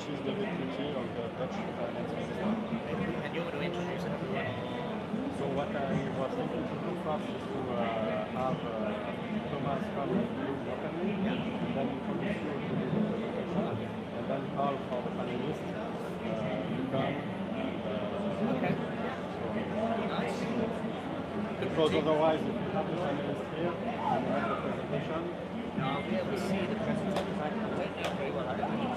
She's the deputy of the Dutch finance minister. And you're going to introduce her? So what I was thinking to do first is to have Thomas come and do openly, and then introduce you to the presentation, and then call for the panelists to come. Okay. Nice. Because otherwise, if you have the panelists here and you have the presentation, I'll be able to see the presentation. I don't know very well. I don't know.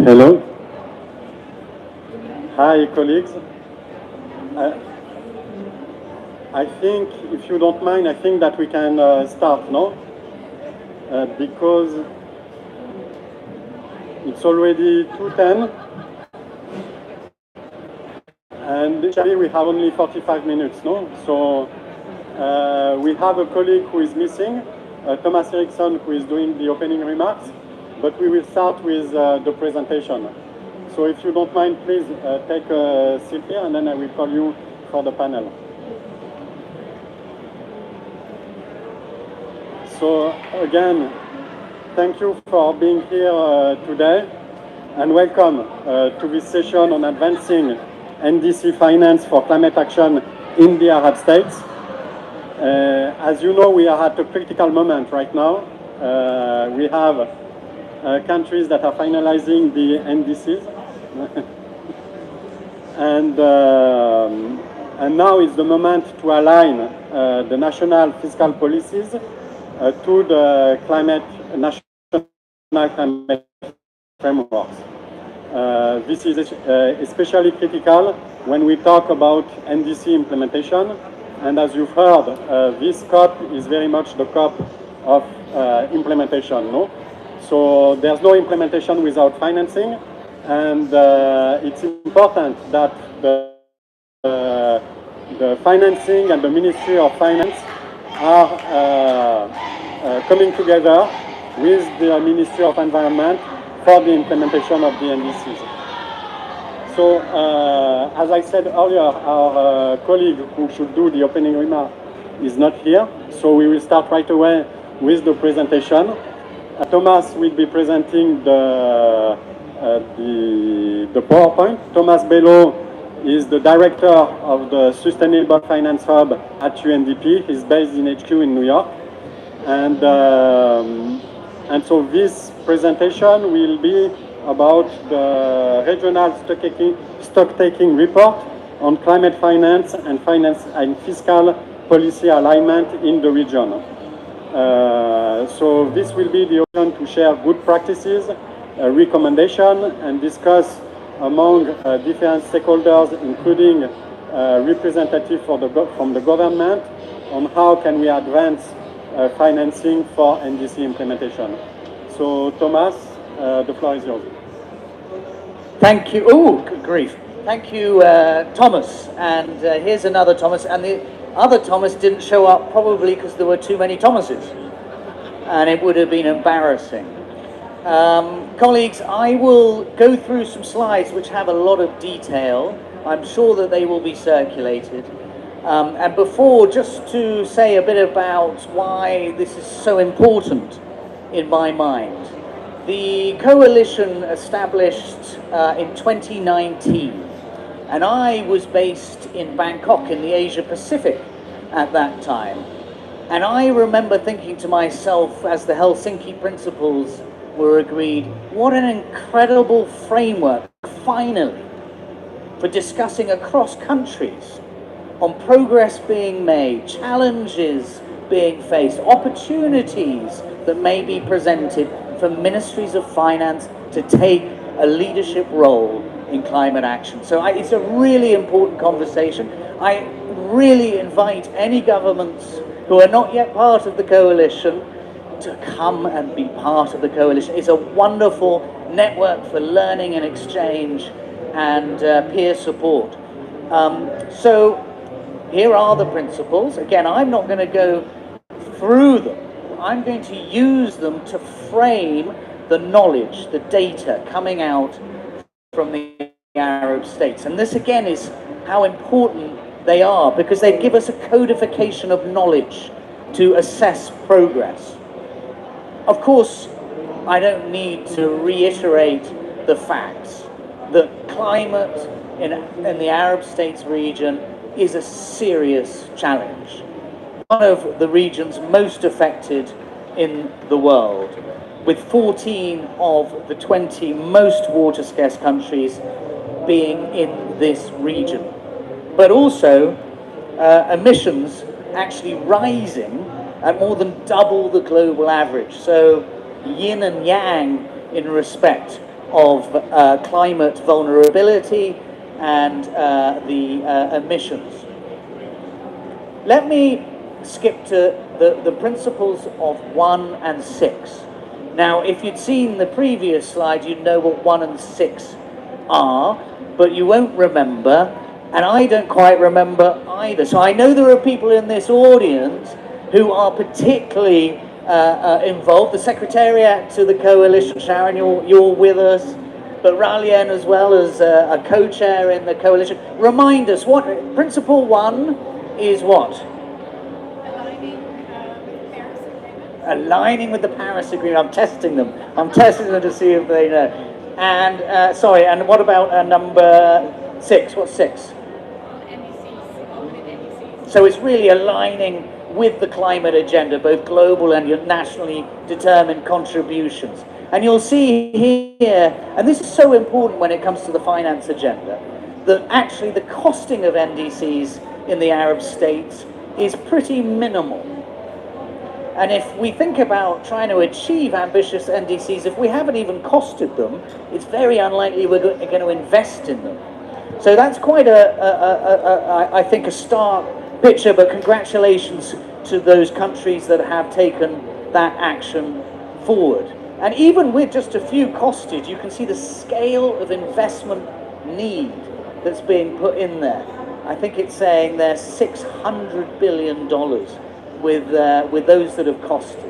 Hello. Hi, colleagues. I think, if you don't mind, I think that we can start, no? Because it's already 2:10, and actually we have only 45 minutes, no? So we have a colleague who is missing, Thomas Eriksson, who is doing the opening remarks, but we will start with the presentation. So if you don't mind, please take a seat here, and then I will call you for the panel. So again, thank you for being here today, and welcome to this session on advancing NDC finance for climate action in the Arab States. As you know, we are at a critical moment right now. We have countries that are finalizing the NDCs, And now is the moment to align the national fiscal policies to the national climate frameworks. This is especially critical when we talk about NDC implementation. And as you've heard, this COP is very much the COP of implementation. No? So there's no implementation without financing. And it's important that the financing and the Ministry of Finance are coming together with the Ministry of Environment for the implementation of the NDCs. So, as I said earlier, our colleague who should do the opening remark is not here, so we will start right away with the presentation. Thomas will be presenting the PowerPoint. Thomas Bello is the director of the Sustainable Finance Hub at UNDP. He's based in HQ in New York. And so this presentation will be about the regional stock-taking report on climate finance and fiscal policy alignment in the region. So this will be the occasion to share good practices, recommendation, and discuss among different stakeholders, including representatives from the government, on how can we advance financing for NDC implementation. So, Thomas, the floor is yours. Thank you. Oh, good grief. Thank you, Thomas. And here's another Thomas. And the other Thomas didn't show up probably because there were too many Thomases. And it would have been embarrassing. Colleagues, I will go through some slides which have a lot of detail. I'm sure that they will be circulated. And before, just to say a bit about why this is so important in my mind. The coalition established in 2019, and I was based in Bangkok in the Asia Pacific at that time. And I remember thinking to myself, as the Helsinki Principles were agreed, what an incredible framework, finally, for discussing across countries on progress being made, challenges being faced, opportunities that may be presented for ministries of finance to take a leadership role in climate action. So it's a really important conversation. I really invite any governments who are not yet part of the coalition to come and be part of the coalition. It's a wonderful network for learning and exchange and peer support. So here are the principles. Again, I'm not going to go through them. I'm going to use them to frame the knowledge, the data coming out from the Arab states. And this again is how important they are, because they give us a codification of knowledge to assess progress. Of course, I don't need to reiterate the facts that climate in the Arab states region is a serious challenge. One of the regions most affected in the world, with 14 of the 20 most water-scarce countries being in this region. But also emissions actually rising at more than double the global average. So yin and yang in respect of climate vulnerability and the emissions. Let me skip to the principles of 1 and 6. Now, if you'd seen the previous slide, you'd know what 1 and 6 are, but you won't remember, and I don't quite remember either. So I know there are people in this audience who are particularly involved. The Secretariat to the Coalition, Sharon, you're with us, but Ralien as well as a co-chair in the Coalition. Remind us, what Principle 1 is what? Aligning with the Paris Agreement. I'm testing them to see if they know. And, sorry, and what about number 6? What's 6? NDCs. So it's really aligning with the climate agenda, both global and your nationally determined contributions. And you'll see here, and this is so important when it comes to the finance agenda, that actually the costing of NDCs in the Arab states is pretty minimal. And if we think about trying to achieve ambitious NDCs, if we haven't even costed them, it's very unlikely we're going to invest in them. So that's quite I think, a stark picture, but congratulations to those countries that have taken that action forward. And even with just a few costed, you can see the scale of investment need that's being put in there. I think it's saying there's $600 billion with those that have costed.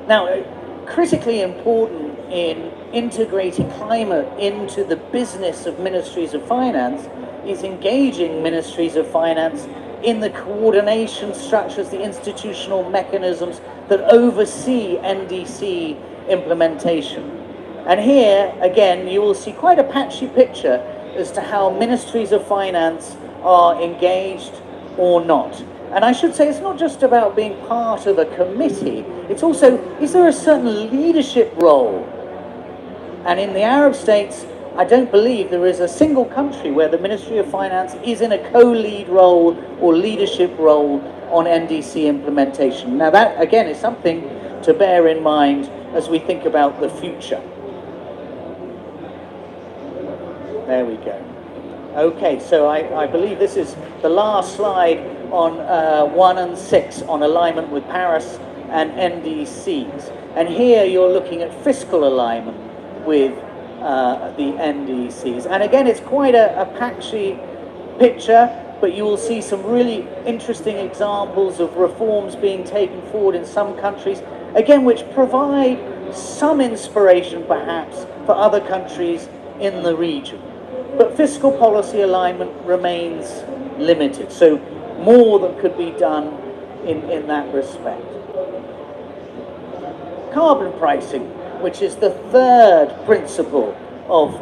Now, critically important in integrating climate into the business of ministries of finance is engaging ministries of finance in the coordination structures, the institutional mechanisms that oversee NDC implementation. And here, again, you will see quite a patchy picture as to how ministries of finance are engaged or not. And I should say it's not just about being part of a committee, it's also, is there a certain leadership role? And in the Arab states, I don't believe there is a single country where the Ministry of Finance is in a co-lead role or leadership role on NDC implementation. Now that, again, is something to bear in mind as we think about the future. There we go. Okay, so I believe this is the last slide on 1 and 6 on alignment with Paris and NDCs. And here you're looking at fiscal alignment with the NDCs. And again, it's quite a patchy picture, but you will see some really interesting examples of reforms being taken forward in some countries, again, which provide some inspiration perhaps for other countries in the region. But fiscal policy alignment remains limited, so more that could be done in that respect. Carbon pricing, which is the third principle of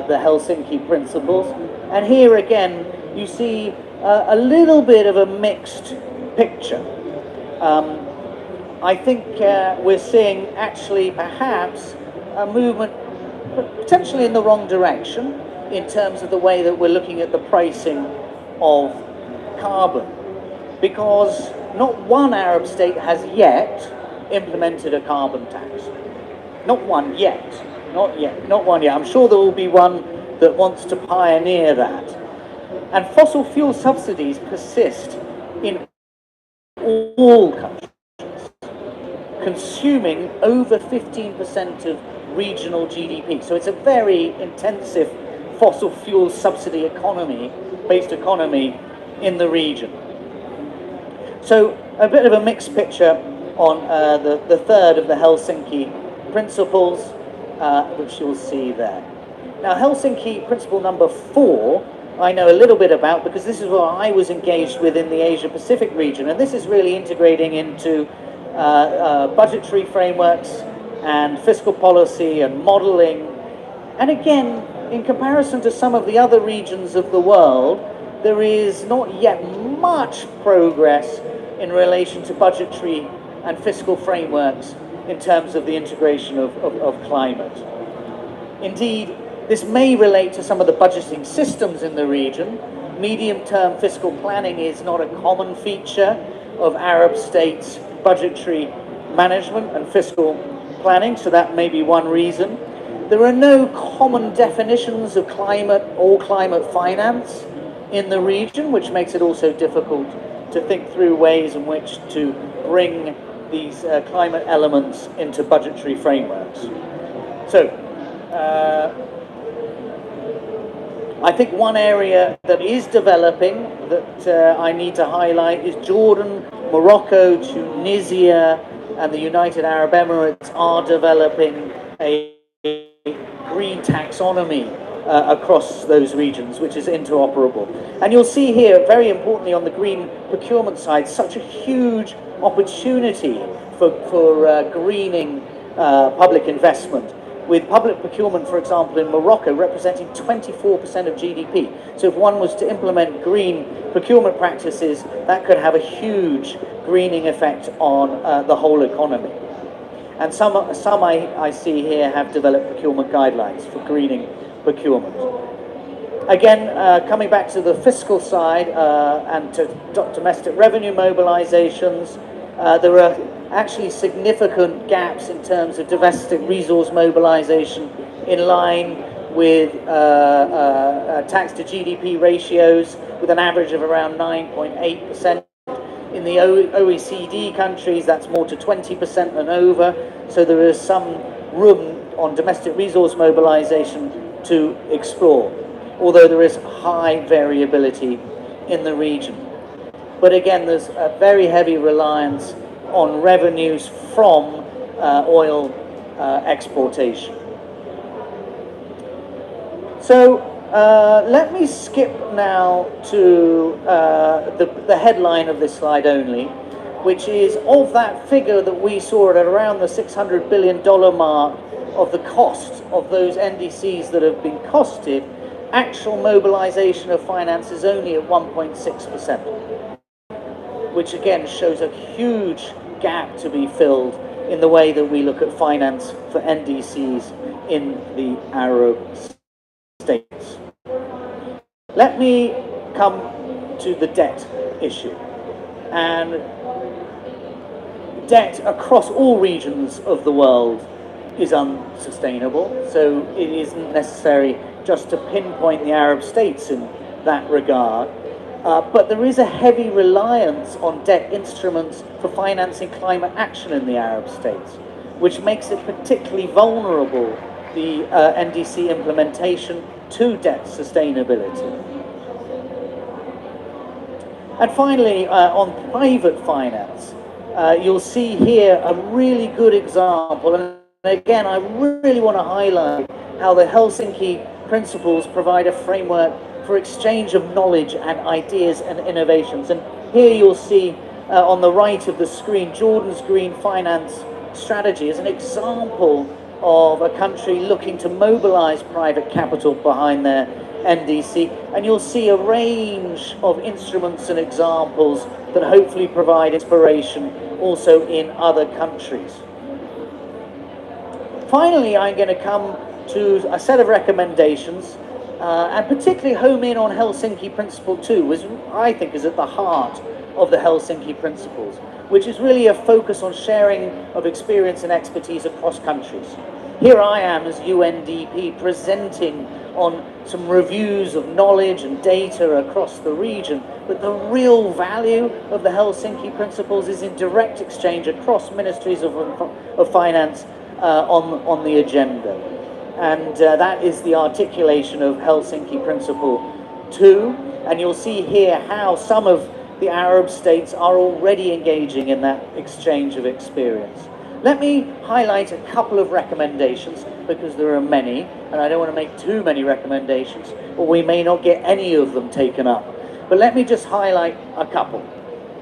the Helsinki principles. And here again, you see a little bit of a mixed picture. I think we're seeing actually perhaps a movement potentially in the wrong direction in terms of the way that we're looking at the pricing of carbon, because not one Arab state has yet implemented a carbon tax. Not one yet, not one yet. I'm sure there will be one that wants to pioneer that. And fossil fuel subsidies persist in all countries, consuming over 15% of regional GDP. So it's a very intensive fossil fuel subsidy economy, based economy in the region. So a bit of a mixed picture on the third of the Helsinki principles, which you'll see there. Now, Helsinki principle number 4, I know a little bit about because this is what I was engaged with in the Asia-Pacific region, and this is really integrating into budgetary frameworks and fiscal policy and modeling. And again, in comparison to some of the other regions of the world, there is not yet much progress in relation to budgetary and fiscal frameworks in terms of the integration of climate. Indeed, this may relate to some of the budgeting systems in the region. Medium-term fiscal planning is not a common feature of Arab states' budgetary management and fiscal planning, so that may be one reason. There are no common definitions of climate or climate finance in the region, which makes it also difficult to think through ways in which to bring these climate elements into budgetary frameworks. So, I think one area that is developing that I need to highlight is Jordan, Morocco, Tunisia, and the United Arab Emirates are developing a green taxonomy across those regions, which is interoperable. And you'll see here, very importantly on the green procurement side, such a huge opportunity for greening public investment, with public procurement, for example, in Morocco representing 24% of GDP. So if one was to implement green procurement practices, that could have a huge greening effect on the whole economy. And some I see here have developed procurement guidelines for greening procurement. Again, coming back to the fiscal side and to domestic revenue mobilizations, there are actually significant gaps in terms of domestic resource mobilization in line with tax to GDP ratios with an average of around 9.8%. In the OECD countries, that's more to 20% and over, so there is some room on domestic resource mobilization to explore, although there is high variability in the region. But again, there's a very heavy reliance on revenues from oil exportation. So let me skip now to the headline of this slide only, which is of that figure that we saw at around the $600 billion mark of the cost of those NDCs that have been costed, actual mobilization of finance is only at 1.6%, which again shows a huge gap to be filled in the way that we look at finance for NDCs in the Arab states. Let me come to the debt issue. And debt across all regions of the world is unsustainable, so it isn't necessary just to pinpoint the Arab states in that regard. But there is a heavy reliance on debt instruments for financing climate action in the Arab states, which makes it particularly vulnerable, the NDC implementation, to debt sustainability. And finally, on private finance, you'll see here a really good example. And again, I really want to highlight how the Helsinki principles provide a framework for exchange of knowledge and ideas and innovations. And here you'll see on the right of the screen, Jordan's green finance strategy is an example of a country looking to mobilize private capital behind their NDC. And you'll see a range of instruments and examples that hopefully provide inspiration also in other countries. Finally, I'm going to come to a set of recommendations, and particularly home in on Helsinki Principle 2, which I think is at the heart of the Helsinki Principles, which is really a focus on sharing of experience and expertise across countries. Here I am as UNDP presenting on some reviews of knowledge and data across the region, but the real value of the Helsinki Principles is in direct exchange across ministries of finance on the agenda. And that is the articulation of Helsinki Principle 2. And you'll see here how some of the Arab states are already engaging in that exchange of experience. Let me highlight a couple of recommendations, because there are many, and I don't want to make too many recommendations, or we may not get any of them taken up. But let me just highlight a couple.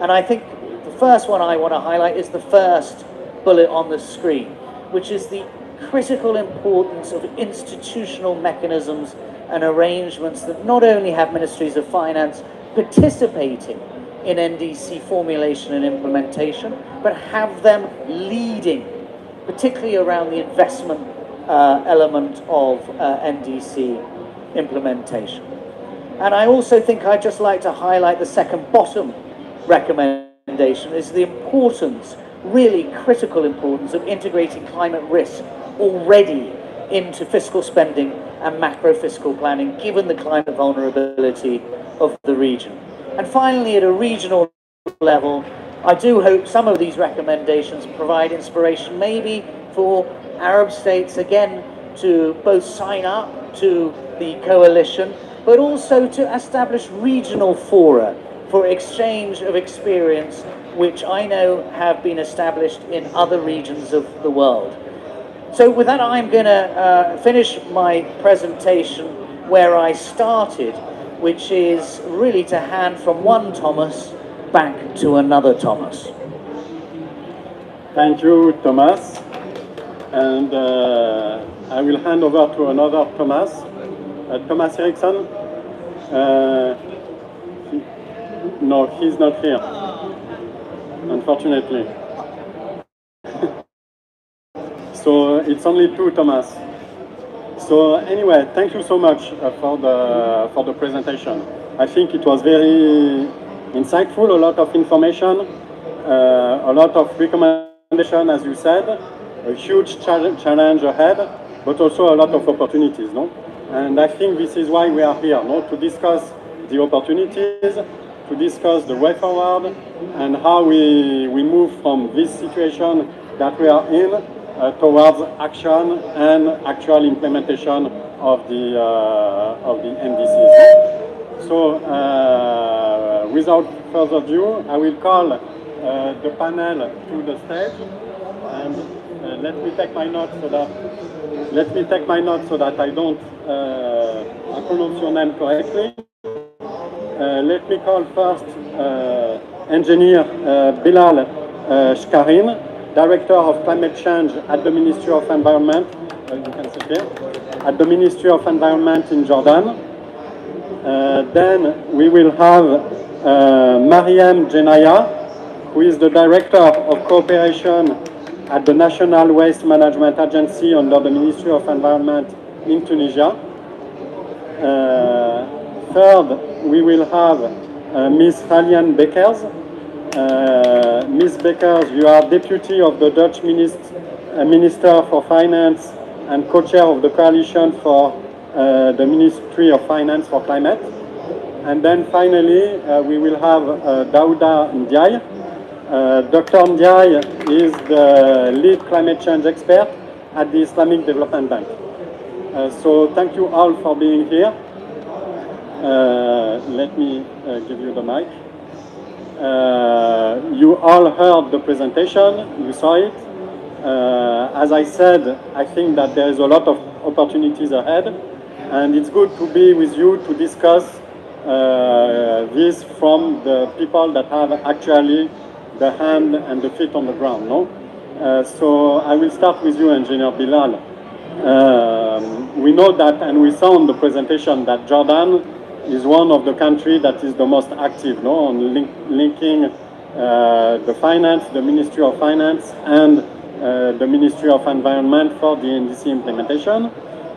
And I think the first one I want to highlight is the first bullet on the screen, which is the critical importance of institutional mechanisms and arrangements that not only have ministries of finance participating in NDC formulation and implementation, but have them leading, particularly around the investment element of NDC implementation. And I also think I'd just like to highlight the second bottom recommendation, is the importance, really critical importance, of integrating climate risk already into fiscal spending and macro fiscal planning, given the climate vulnerability of the region. And finally, at a regional level, I do hope some of these recommendations provide inspiration, maybe for Arab states, again, to both sign up to the coalition, but also to establish regional fora for exchange of experience, which I know have been established in other regions of the world. So with that, I'm going to finish my presentation where I started, which is really to hand from one Thomas back to another Thomas. Thank you, Thomas. And I will hand over to another Thomas, Thomas Eriksson. No, he's not here, unfortunately. So it's only two Thomas. So anyway, thank you so much for the presentation. I think it was very insightful, a lot of information, a lot of recommendation, as you said, a huge challenge ahead, but also a lot of opportunities, no? And I think this is why we are here, no? To discuss the opportunities, to discuss the way forward, and how we move from this situation that we are in towards action and actual implementation of the NDCs. So, without further ado, I will call the panel to the stage, and let me take my notes so that I don't pronounce your name correctly. Let me call first Engineer Bilal Shkarin, Director of Climate Change at the Ministry of Environment. You can sit here. At the Ministry of Environment in Jordan. Then we will have Mariam Jenaya, who is the Director of Cooperation at the National Waste Management Agency under the Ministry of Environment in Tunisia. Third, we will have Ms. Ralian Beckers. Ms. Beckers, you are Deputy of the Dutch Minister for Finance and co-chair of the Coalition for the Ministry of Finance for Climate. And then finally, we will have Daouda Ndiaye. Dr. Ndiaye is the lead climate change expert at the Islamic Development Bank. So thank you all for being here. Let me give you the mic. You all heard the presentation, you saw it. As I said, I think that there is a lot of opportunities ahead, and it's good to be with you to discuss this from the people that have actually the hand and the feet on the ground, no? So I will start with you, Engineer Bilal. We know that, and we saw in the presentation, that Jordan is one of the countries that is the most active, no, on linking the finance, the Ministry of Finance, and the Ministry of Environment for the NDC implementation.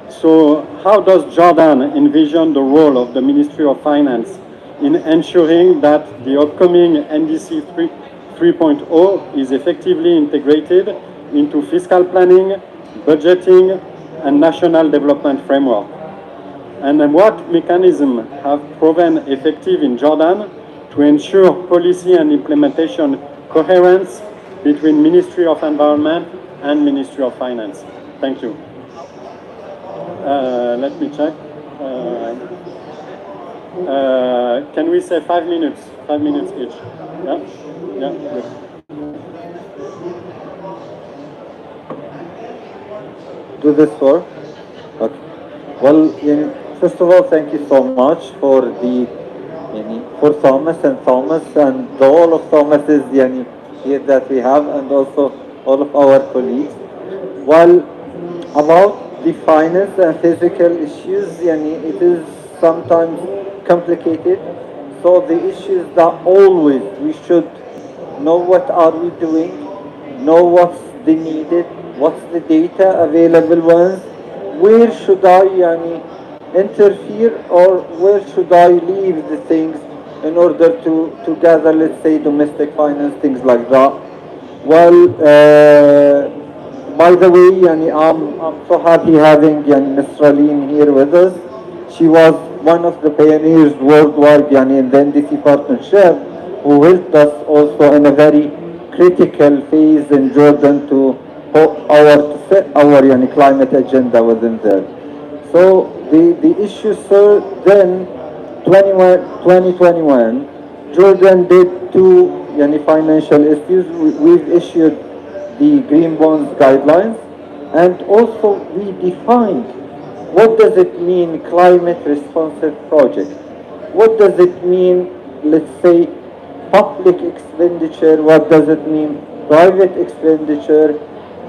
So how does Jordan envision the role of the Ministry of Finance in ensuring that the upcoming NDC 3.0 is effectively integrated into fiscal planning, budgeting, and national development framework? And then what mechanisms have proven effective in Jordan to ensure policy and implementation coherence between Ministry of Environment and Ministry of Finance? Thank you. Let me check. Can we say 5 minutes? 5 minutes each. Yeah? Yeah, good. Do this for? Okay. Well, first of all, thank you so much for for Thomas and all of Thomas's here that we have, and also all of our colleagues. Well, about the finance and physical issues, it is sometimes complicated. So the issues that always we should know what are we doing, know what's the needed, what's the data available ones, where should I interfere, or where should I leave the things in order to gather, let's say, domestic finance, things like that. Well, by the way, I'm so happy having Ms. Raleen here with us. She was one of the pioneers worldwide in the NDC partnership, who helped us also in a very critical phase in Jordan to set our climate agenda within there. So the issue, sir, then 2021, Jordan did two financial issues. We've issued the Green Bonds guidelines, and also we defined what does it mean climate responsive project. What does it mean, let's say, public expenditure? What does it mean private expenditure?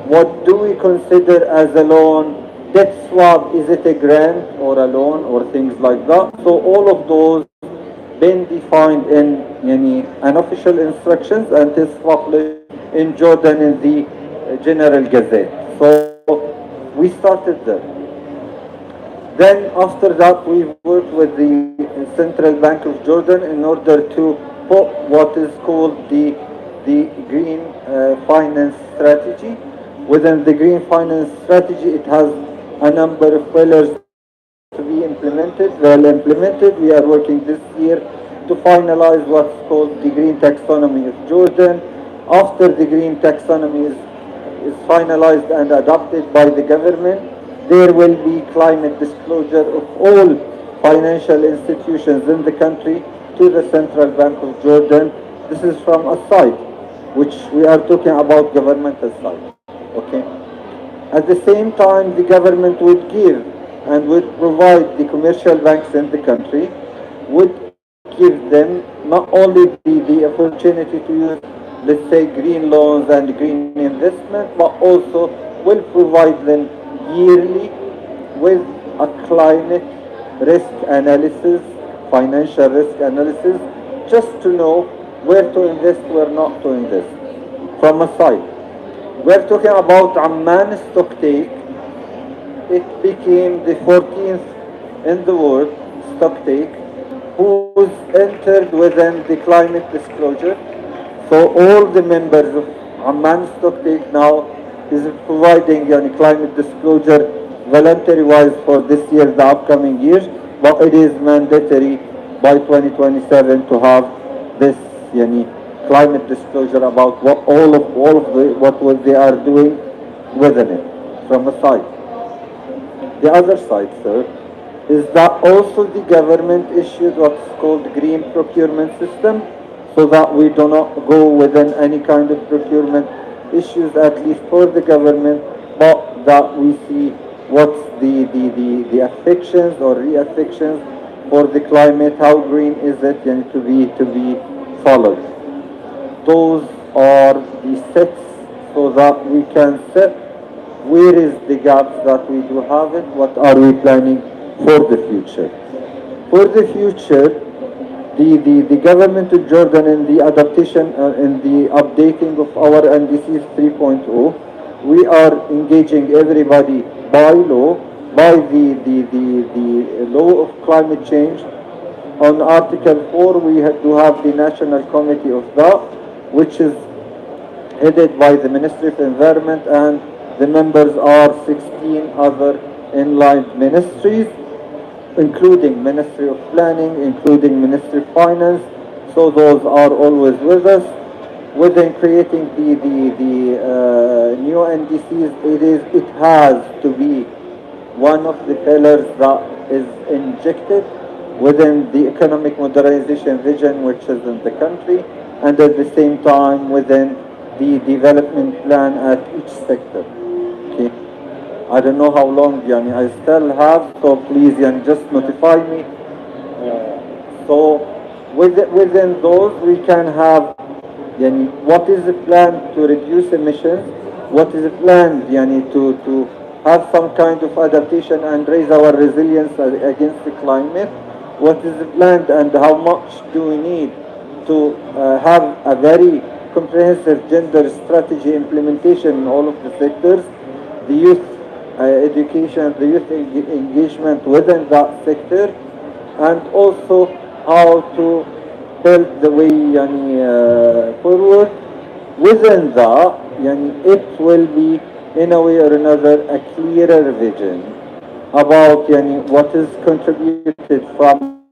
What do we consider as a loan? Debt swap, is it a grant or a loan or things like that? So all of those been defined in unofficial instructions, and is published in Jordan in the General Gazette. So we started there. Then after that, we've worked with the Central Bank of Jordan in order to put what is called the green finance strategy. Within the green finance strategy, it has a number of pillars to be implemented, well implemented. We are working this year to finalize what's called the green taxonomy of Jordan. After the green taxonomy is finalized and adopted by the government, there will be climate disclosure of all financial institutions in the country to the Central Bank of Jordan. This is from a side, which we are talking about governmental side. Okay. At the same time, the government would give and would provide the commercial banks in the country, would give them not only the opportunity to use, let's say, green loans and green investment, but also will provide them yearly with a climate risk analysis, financial risk analysis, just to know where to invest, where not to invest. From a side, we're talking about Amman stocktake. It became the 14th in the world stocktake, who's entered within the climate disclosure. So all the members of Amman stocktake now is providing climate disclosure voluntary wise for this year, the upcoming years, but it is mandatory by 2027 to have this climate disclosure about what they are doing within it from a side. The other side, sir, is that also the government issued what's called green procurement system, so that we do not go within any kind of procurement issues, at least for the government, but that we see what's the affections or re-affections for the climate, how green is it, and to be followed. Those are the sets so that we can set where is the gaps that we do have it, what are we planning for the future. For the future, the government of Jordan in the adaptation in the updating of our NDC 3.0, we are engaging everybody by law, by the law of climate change. On Article 4, we do have the National Committee of that, which is headed by the Ministry of Environment, and the members are 16 other inline ministries, including Ministry of Planning, including Ministry of Finance. So those are always with us. Within creating the new NDCs, it has to be one of the pillars that is injected within the economic modernization vision which is in the country, and at the same time within the development plan at each sector. Okay. I don't know how long I still have, so please just notify me. So within those we can have what is the plan to reduce emissions, what is the plan to have some kind of adaptation and raise our resilience against the climate, what is the plan and how much do we need to have a very comprehensive gender strategy implementation in all of the sectors, the youth education, the youth engagement within that sector, and also how to build the way forward. Within that, it will be in a way or another a clearer vision about what is contributed from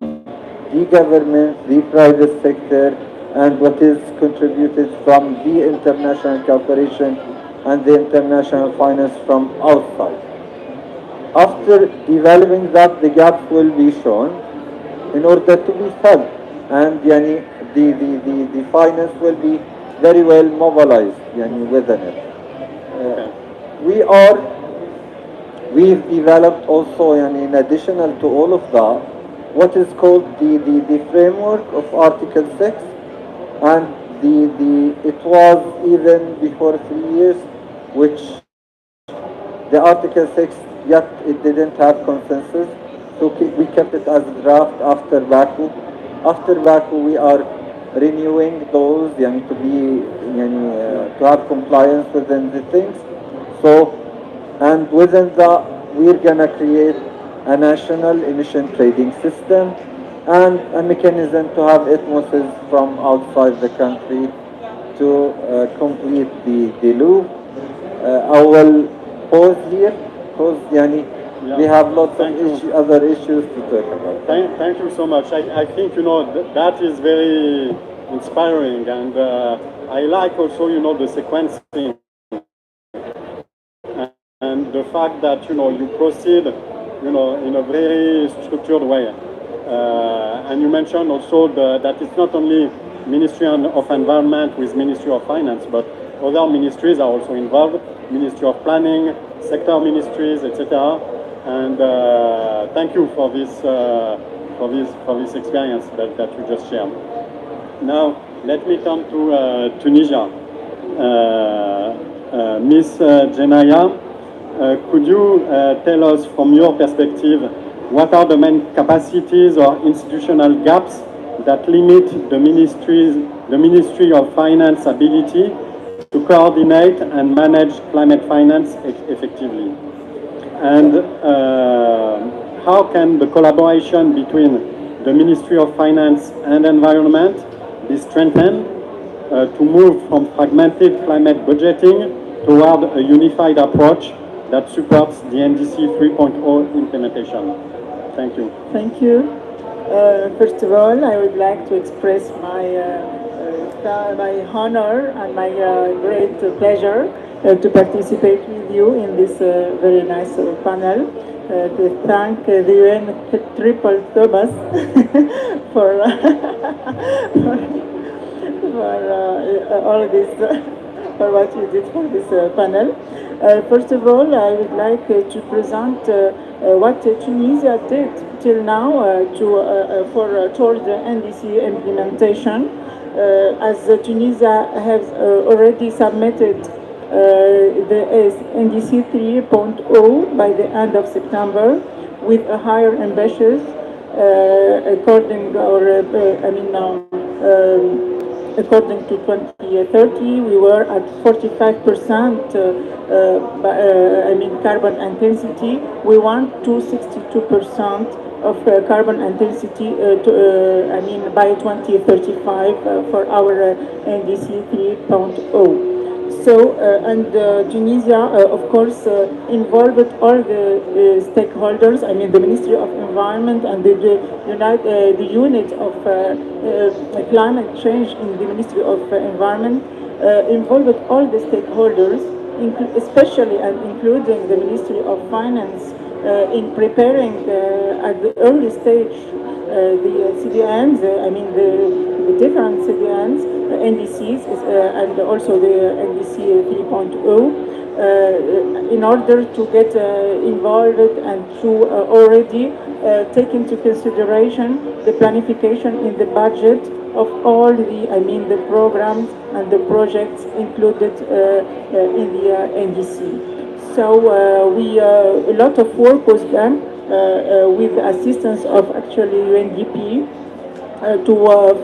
the government, the private sector, and what is contributed from the international cooperation and the international finance from outside. After developing that, the gaps will be shown in order to be filled, and the finance will be very well mobilized within it. We've developed also in additional to all of that what is called the framework of Article 6, and it was even before 3 years which the Article 6, yet it didn't have consensus, so we kept it as a draft after Baku. After Baku, we are renewing those to be to have compliance within the things. So, and within that, we're gonna create a national emission trading system, and a mechanism to have ITMOSs from outside the country to complete the loop. I will pause here because we have lots of Thank you. other issues to talk about. Thank you so much. I think, that is very inspiring, and I like also, the sequencing and the fact that, you proceed, in a very structured way. And you mentioned also that it's not only Ministry of Environment with Ministry of Finance, but other ministries are also involved, Ministry of Planning, sector ministries, etc. And thank you for this experience that you just shared. Now, let me turn to Tunisia. Ms. Jenaya, could you tell us from your perspective what are the main capacities or institutional gaps that limit the Ministry of Finance ability to coordinate and manage climate finance effectively? And how can the collaboration between the Ministry of Finance and Environment be strengthened to move from fragmented climate budgeting toward a unified approach that supports the NDC 3.0 implementation? Thank you. Thank you. First of all, I would like to express my honor and my great pleasure to participate with you in this very nice panel. To thank the UN Triple Thomas for, for all this, for what you did for this panel. First of all, I would like to present what Tunisia did till now toward the NDC implementation. As Tunisia has already submitted the NDC 3.0 by the end of September, with a higher ambitious, according to 2030, we were at 45% carbon intensity. We want to 62% of carbon intensity by 2035 for our NDC 3.0. So, Tunisia, of course, involved all the stakeholders, the Ministry of Environment and the unit of climate change in the Ministry of Environment, involved all the stakeholders, especially and including the Ministry of Finance, in preparing at the early stage the CDNs, the different CDNs, NDCs, and also the NDC 3.0, in order to get involved and to already take into consideration the planification in the budget of all the programs and the projects included in the NDC. So a lot of work was done with the assistance of actually UNDP for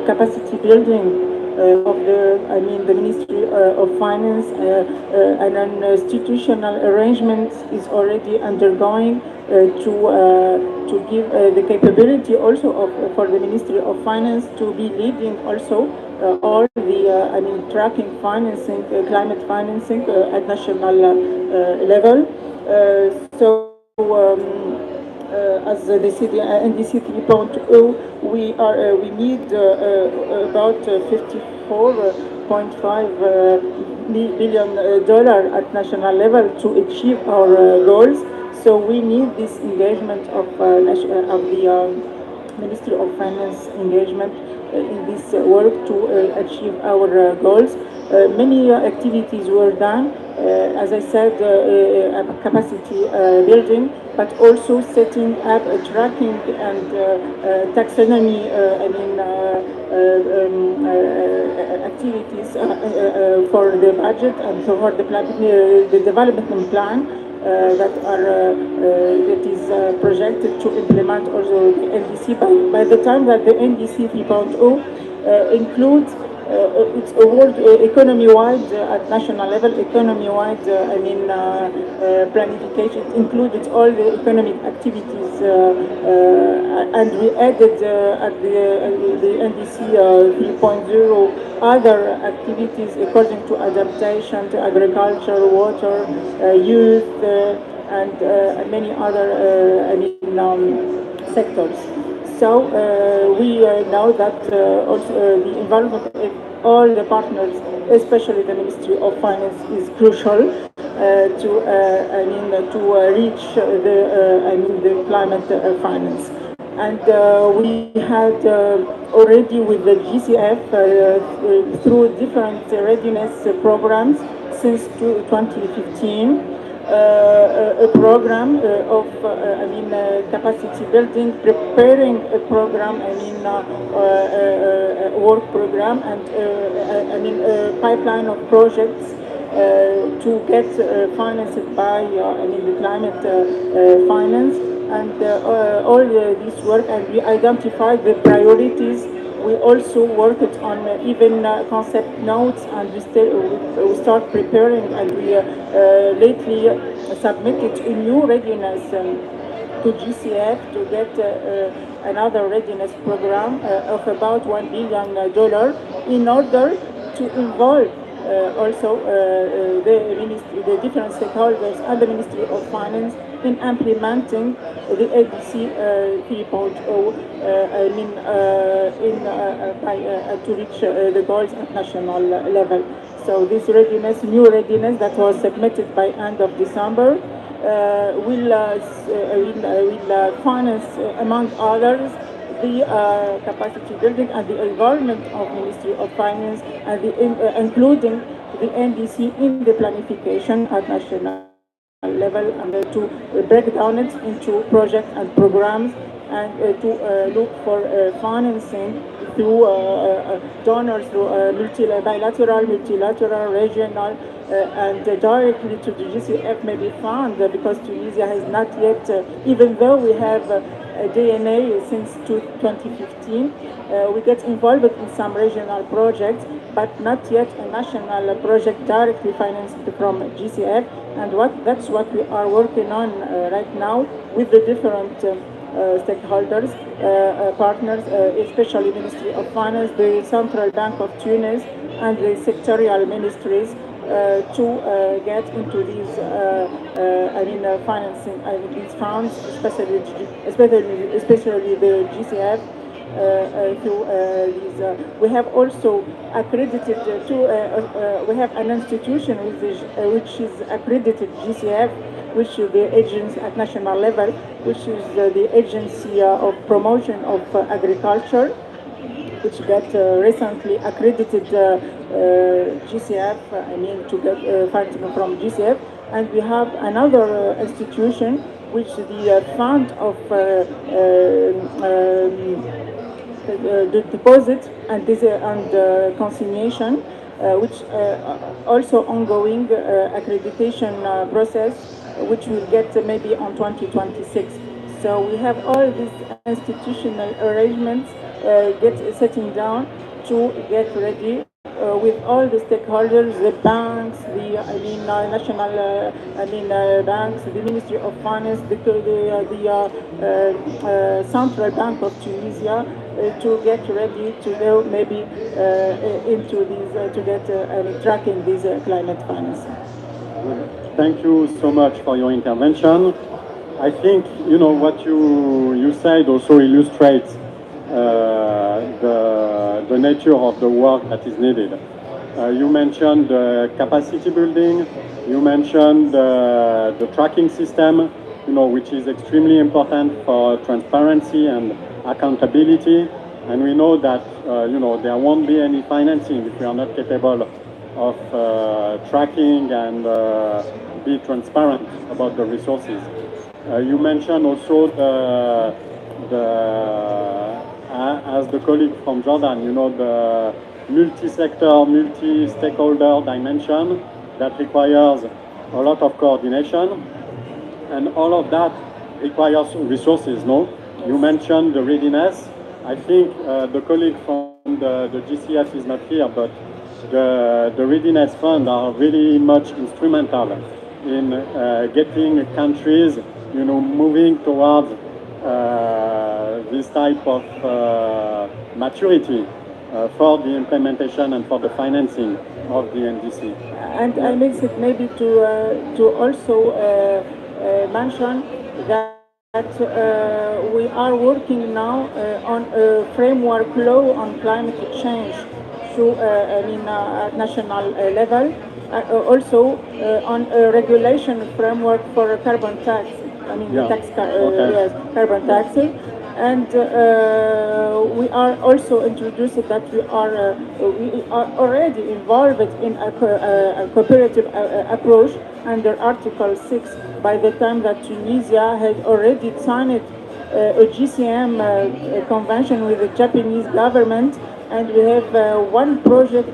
capacity building of the Ministry of Finance, and an institutional arrangement is already undergoing to give the capability also for the Ministry of Finance to be leading also all the tracking financing, climate financing at national level. As the NDC 3.0, we need about $54.5 billion at national level to achieve our goals. So we need this engagement of the Ministry of Finance engagement in this work to achieve our goals. Many activities were done, as I said, capacity building, but also setting up a tracking and taxonomy activities for the budget and for the development plan that is projected to implement also the NDC by the time that the NDC 3.0 includes it's a world economy-wide at national level, economy-wide. Planification. It included all the economic activities, and we added at the NDC 3.0 other activities according to adaptation to agriculture, water, youth, and many other sectors. So we know that also the involvement of all the partners, especially the Ministry of Finance, is crucial to reach the climate finance. And we had already with the GCF through different readiness programs since 2015. A program of capacity building, preparing a program, work program, and a pipeline of projects to get financed by the climate finance, and all this work, and we identified the priorities. We also worked on even concept notes, and we start preparing, and we lately submitted a new readiness to GCF to get another readiness program of about $1 billion in order to involve also the different stakeholders and the Ministry of Finance in implementing the NDC 3.0 to reach the goals at national level. So this readiness, new readiness that was submitted by end of December, will finance, among others, the capacity building and the involvement of Ministry of Finance, and including the NDC in the planification at national level, and to break down it into projects and programs, and to look for financing through donors, through bilateral, multilateral, regional, and directly to the GCF maybe fund, because Tunisia has not yet, even though we have a DNA since 2015, we get involved in some regional projects, but not yet a national project directly financed from GCF, and that's what we are working on right now with the different stakeholders, partners, especially Ministry of Finance, the Central Bank of Tunis, and the sectorial ministries to get into these financing these funds, especially the GCF. We have also accredited we have an institution which is accredited GCF, which is the agency at national level, which is the Agency of Promotion of Agriculture, which got recently accredited GCF, to get funding from GCF. And we have another institution, which is the Fund of the Deposit and Consignation, which also ongoing accreditation process, which will get maybe on 2026. So we have all these institutional arrangements setting down to get ready with all the stakeholders, the banks, the national banks, the Ministry of Finance, the Central Bank of Tunisia, to get ready to go maybe into these to get tracking these climate financing. Thank you so much for your intervention. I think what you said also illustrates the nature of the work that is needed. You mentioned capacity building. You mentioned the tracking system, which is extremely important for transparency and accountability. And we know that there won't be any financing if we are not capable of tracking and be transparent about the resources. You mentioned also as the colleague from Jordan, the multi-sector, multi-stakeholder dimension that requires a lot of coordination, and all of that requires resources. No, you mentioned the readiness. I think the colleague from and the GCF is not here, but the Readiness Fund are really much instrumental in getting countries, moving towards this type of maturity for the implementation and for the financing of the NDC. And I makes it maybe to also mention that we are working now on a framework law on climate change through, at national level, also on a regulation framework for carbon tax. Yes, carbon taxes. And we are also introduced that we are already involved in a cooperative approach under Article 6 by the time that Tunisia had already signed a GCM convention with the Japanese government, and we have one project,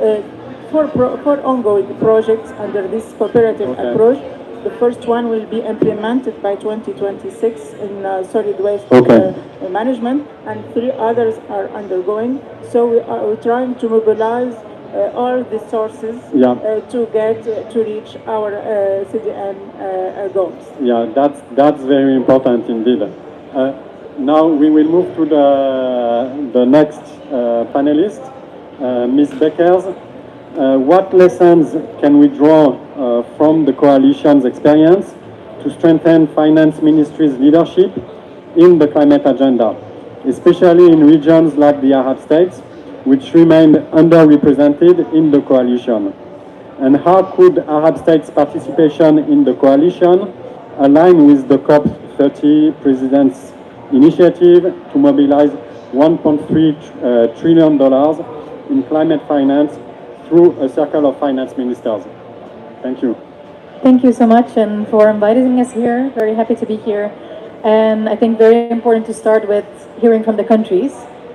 four ongoing projects under this cooperative approach. The first one will be implemented by 2026 in solid waste management, and 3 others are undergoing. So we're trying to mobilize all the sources to reach our CDM goals. Yeah, that's very important indeed. Now we will move to the next panelist, Ms. Beckers. What lessons can we draw from the coalition's experience to strengthen finance ministry's leadership in the climate agenda, especially in regions like the Arab states, which remained underrepresented in the coalition? And how could Arab states' participation in the coalition align with the COP30 President's initiative to mobilize $1.3 trillion in climate finance through a circle of finance ministers? Thank you. Thank you so much and for inviting us here. Very happy to be here. And I think very important to start with hearing from the countries.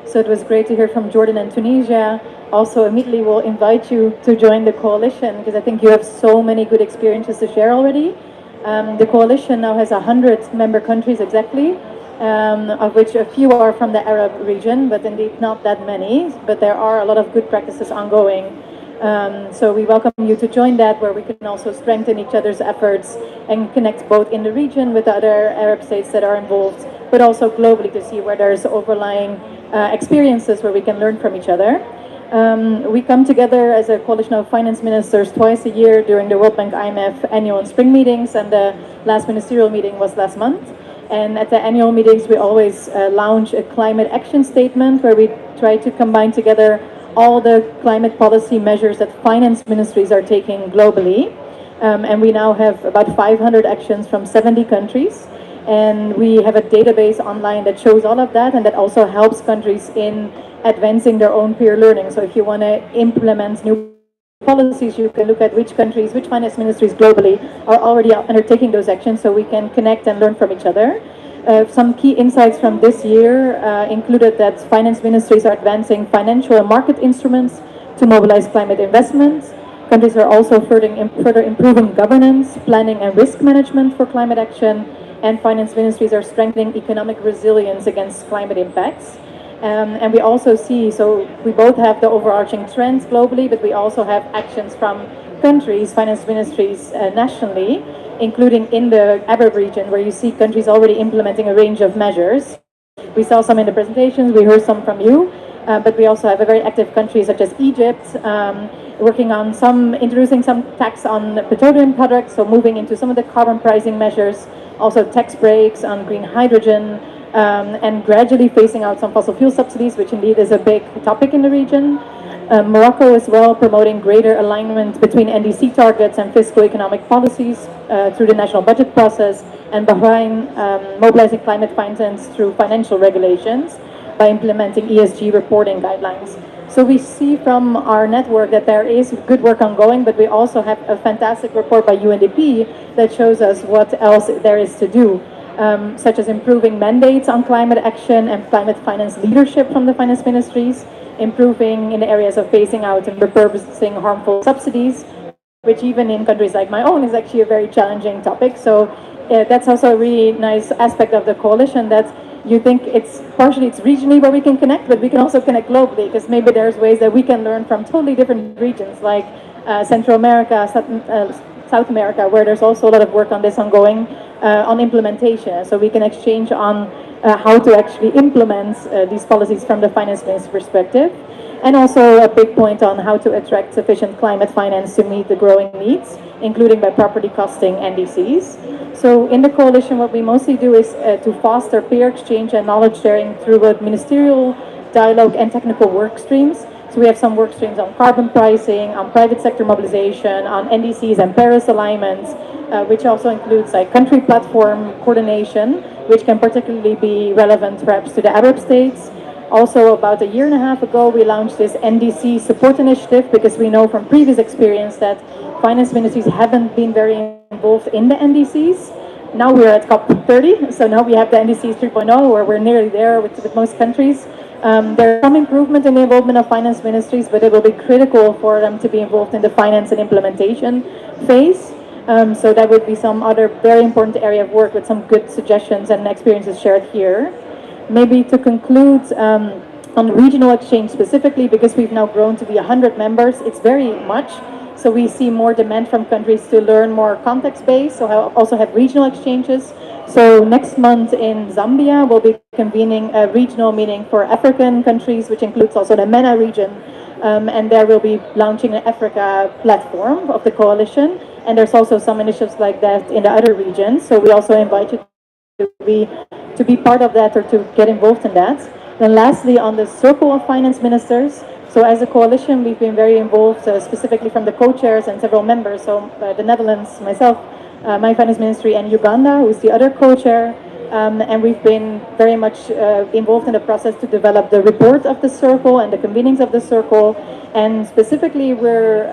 So it was great to hear from Jordan and Tunisia. Also, immediately we'll invite you to join the coalition because I think you have so many good experiences to share already. The coalition now has 100 member countries exactly, of which a few are from the Arab region, but indeed not that many. But there are a lot of good practices ongoing. So we welcome you to join that, where we can also strengthen each other's efforts and connect both in the region with the other Arab states that are involved, but also globally to see where there's overlying experiences where we can learn from each other. We come together as a coalition of finance ministers twice a year during the World Bank IMF annual and spring meetings, and the last ministerial meeting was last month. And at the annual meetings, we always launch a climate action statement where we try to combine together all the climate policy measures that finance ministries are taking globally. And we now have about 500 actions from 70 countries. And we have a database online that shows all of that, and that also helps countries in advancing their own peer learning. So if you want to implement new policies, you can look at which countries, which finance ministries globally are already undertaking those actions, so we can connect and learn from each other. Some key insights from this year included that finance ministries are advancing financial and market instruments to mobilize climate investments. Countries are also further improving governance, planning and risk management for climate action, and finance ministries are strengthening economic resilience against climate impacts. And we also see, so we both have the overarching trends globally, but we also have actions from countries, finance ministries nationally, including in the Arab region, where you see countries already implementing a range of measures. We saw some in the presentations, we heard some from you, but we also have a very active countries such as Egypt, working on introducing some tax on petroleum products, so moving into some of the carbon pricing measures, also tax breaks on green hydrogen, and gradually phasing out some fossil fuel subsidies, which indeed is a big topic in the region. Morocco as well, promoting greater alignment between NDC targets and fiscal economic policies through the national budget process, and Bahrain mobilizing climate finance through financial regulations by implementing ESG reporting guidelines. So we see from our network that there is good work ongoing, but we also have a fantastic report by UNDP that shows us what else there is to do, such as improving mandates on climate action and climate finance leadership from the finance ministries, improving in the areas of phasing out and repurposing harmful subsidies, which even in countries like my own is actually a very challenging topic. So that's also a really nice aspect of the coalition, that you think it's partially it's regionally where we can connect, but we can also connect globally because maybe there's ways that we can learn from totally different regions like Central America, South America, where there's also a lot of work on this ongoing on implementation. So we can exchange on how to actually implement these policies from the finance minister's perspective. And also a big point on how to attract sufficient climate finance to meet the growing needs, including by property costing NDCs. So in the coalition, what we mostly do is to foster peer exchange and knowledge sharing through both ministerial dialogue and technical work streams. So we have some work streams on carbon pricing, on private sector mobilization, on NDCs and Paris alignments, which also includes like country platform coordination, which can particularly be relevant perhaps to the Arab states. Also, about a year and a half ago, we launched this NDC support initiative because we know from previous experience that finance ministries haven't been very involved in the NDCs. Now we're at COP30, so now we have the NDCs 3.0, where we're nearly there with most countries. There's some improvement in the involvement of finance ministries, but it will be critical for them to be involved in the finance and implementation phase. So that would be some other very important area of work with some good suggestions and experiences shared here. Maybe to conclude on regional exchange specifically, because we've now grown to be 100 members, it's very much. So we see more demand from countries to learn more context-based, so also have regional exchanges. So next month in Zambia, we'll be convening a regional meeting for African countries, which includes also the MENA region. And there we'll be launching an Africa platform of the coalition. And there's also some initiatives like that in the other regions. So we also invite you to be part of that or to get involved in that. Then lastly, on the circle of finance ministers, so as a coalition, we've been very involved, specifically from the co-chairs and several members, so the Netherlands, myself, my finance ministry, and Uganda, who's the other co-chair, and we've been very much involved in the process to develop the report of the circle and the convenings of the circle, and specifically we're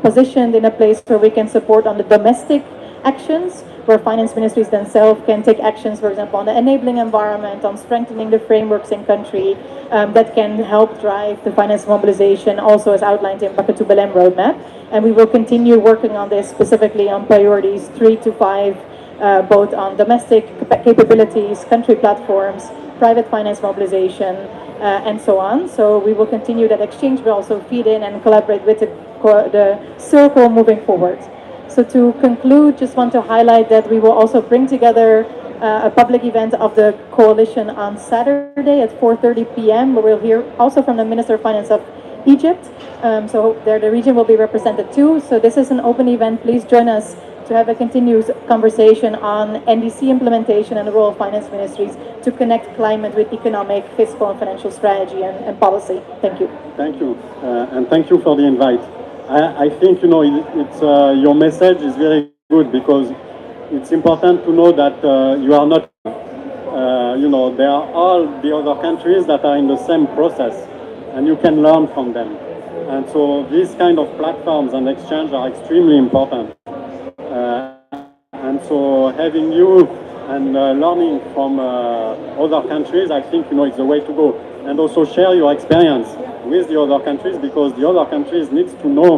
positioned in a place where we can support on the domestic actions, where finance ministries themselves can take actions, for example, on the enabling environment, on strengthening the frameworks in country that can help drive the finance mobilization, also as outlined in Bucket to Belém roadmap. And we will continue working on this specifically on priorities 3 to 5, both on domestic capabilities, country platforms, private finance mobilization, and so on. So we will continue that exchange, but also feed in and collaborate with the circle moving forward. So to conclude, just want to highlight that we will also bring together a public event of the coalition on Saturday at 4:30 p.m. where we'll hear also from the Minister of Finance of Egypt. So there the region will be represented too. So this is an open event. Please join us to have a continuous conversation on NDC implementation and the role of finance ministries to connect climate with economic, fiscal, and financial strategy and policy. Thank you. Thank you, and thank you for the invite. I think, you know, it's your message is very good because it's important to know that you are not, you know, there are all the other countries that are in the same process and you can learn from them. And so these kind of platforms and exchange are extremely important. And so having you and learning from other countries, I think, you know, it's the way to go. And also share your experience with the other countries because the other countries need to know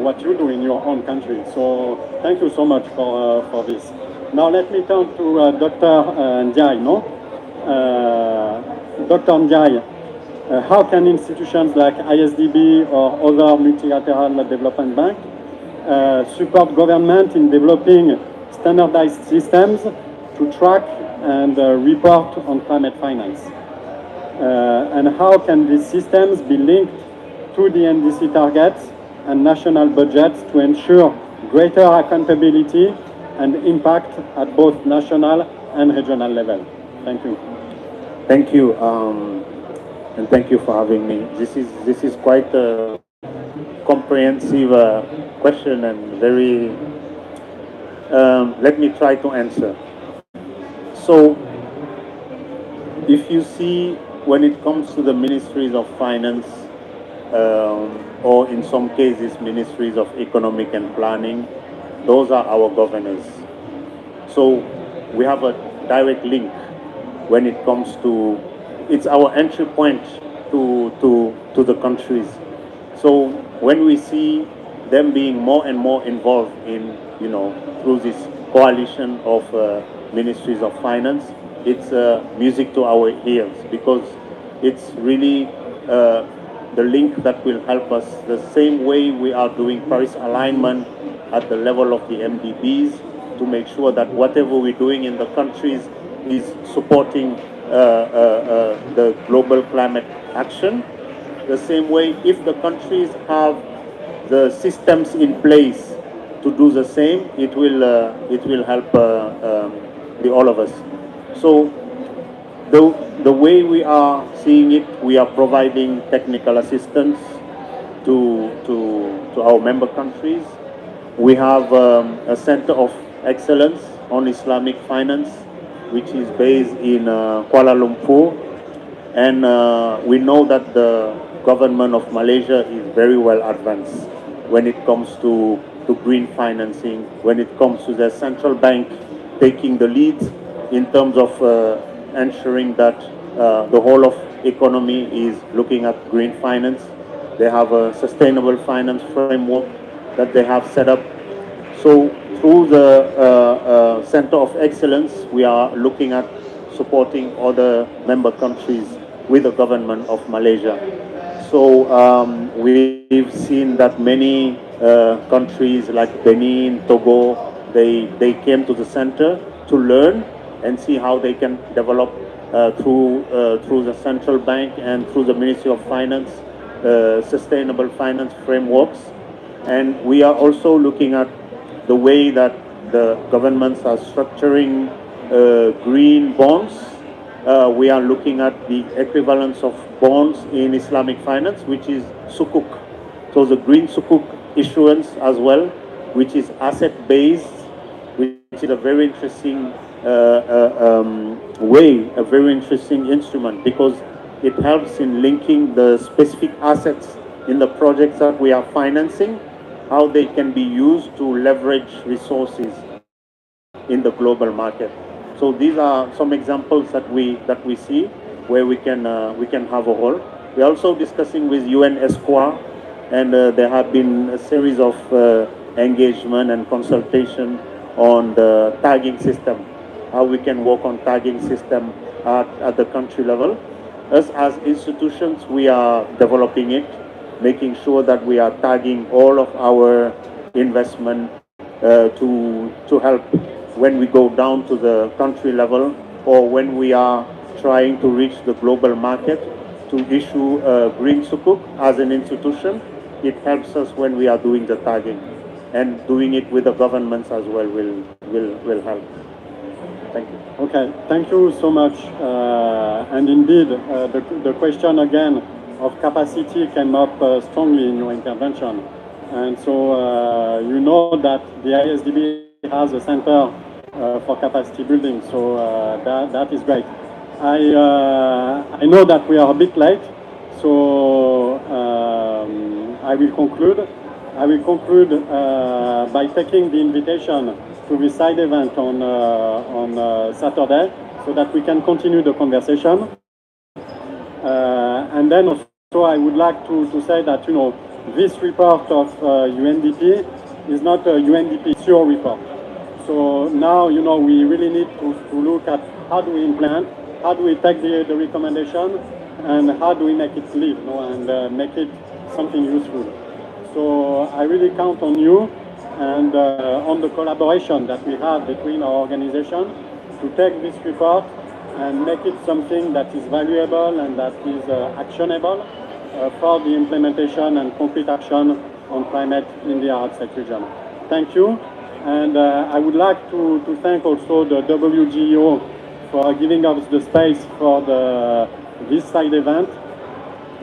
what you do in your own country. So thank you so much for this. Now let me turn to Dr. Ndiaye. No? Dr. Ndiaye, how can institutions like ISDB or other multilateral development banks support government in developing standardized systems to track and report on climate finance? And how can these systems be linked to the NDC targets and national budgets to ensure greater accountability and impact at both national and regional level? Thank you. Thank you, and thank you for having me. This is quite a comprehensive question and very. Let me try to answer. So, if you see, when it comes to the ministries of finance, or in some cases ministries of economic and planning, those are our governors. So we have a direct link when it comes to, it's our entry point to the countries. So when we see them being more and more involved in, you know, through this coalition of ministries of finance, it's music to our ears, because it's really the link that will help us the same way we are doing Paris alignment at the level of the MDBs, to make sure that whatever we're doing in the countries is supporting the global climate action. The same way, if the countries have the systems in place to do the same, it will help all of us. So the way we are seeing it, we are providing technical assistance to our member countries. We have a center of excellence on Islamic finance, which is based in Kuala Lumpur. And we know that the government of Malaysia is very well advanced when it comes to green financing, when it comes to the central bank taking the lead in terms of ensuring that the whole of economy is looking at green finance. They have a sustainable finance framework that they have set up. So through the Center of Excellence, we are looking at supporting other member countries with the government of Malaysia. So we've seen that many countries like Benin, Togo, they came to the center to learn and see how they can develop through the central bank and through the Ministry of Finance sustainable finance frameworks. And we are also looking at the way that the governments are structuring green bonds. We are looking at the equivalence of bonds in Islamic finance, which is sukuk. So the green sukuk issuance as well, which is asset-based, which is a very interesting way, a very interesting instrument, because it helps in linking the specific assets in the projects that we are financing, how they can be used to leverage resources in the global market. So these are some examples that we see where we can have a role. We're also discussing with UN Espoir, and there have been a series of engagement and consultation on the tagging system, how we can work on tagging system at the country level. Us as institutions, we are developing it, making sure that we are tagging all of our investment to help when we go down to the country level, or when we are trying to reach the global market to issue green sukuk as an institution. It helps us when we are doing the tagging, and doing it with the governments as well will help. Thank you. Okay, thank you so much. And indeed, the question again of capacity came up strongly in your intervention. And so you know that the ISDB has a center for capacity building, so that is great. I know that we are a bit late, so I will conclude. I will conclude by taking the invitation to the side event on Saturday, so that we can continue the conversation. And then also I would like to say that, you know, this report of UNDP is not a UNDP, it's your report. So now, you know, we really need to look at how do we implement, how do we take the recommendation, and how do we make it live, you know, and make it something useful. So I really count on you and on the collaboration that we have between our organization to take this report and make it something that is valuable and that is actionable for the implementation and concrete action on climate in the Arab State region. Thank you. And I would like to thank also the WGEO for giving us the space for this side event.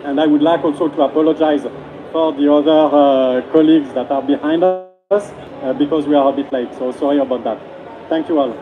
And I would like also to apologize for the other colleagues that are behind us because we are a bit late. So sorry about that. Thank you all.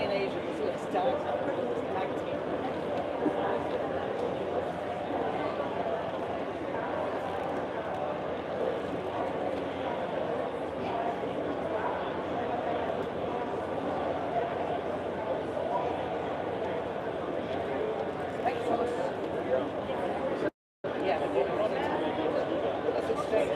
in Asia, it's tag team. Thanks, Thomas. Yeah. Let's exchange.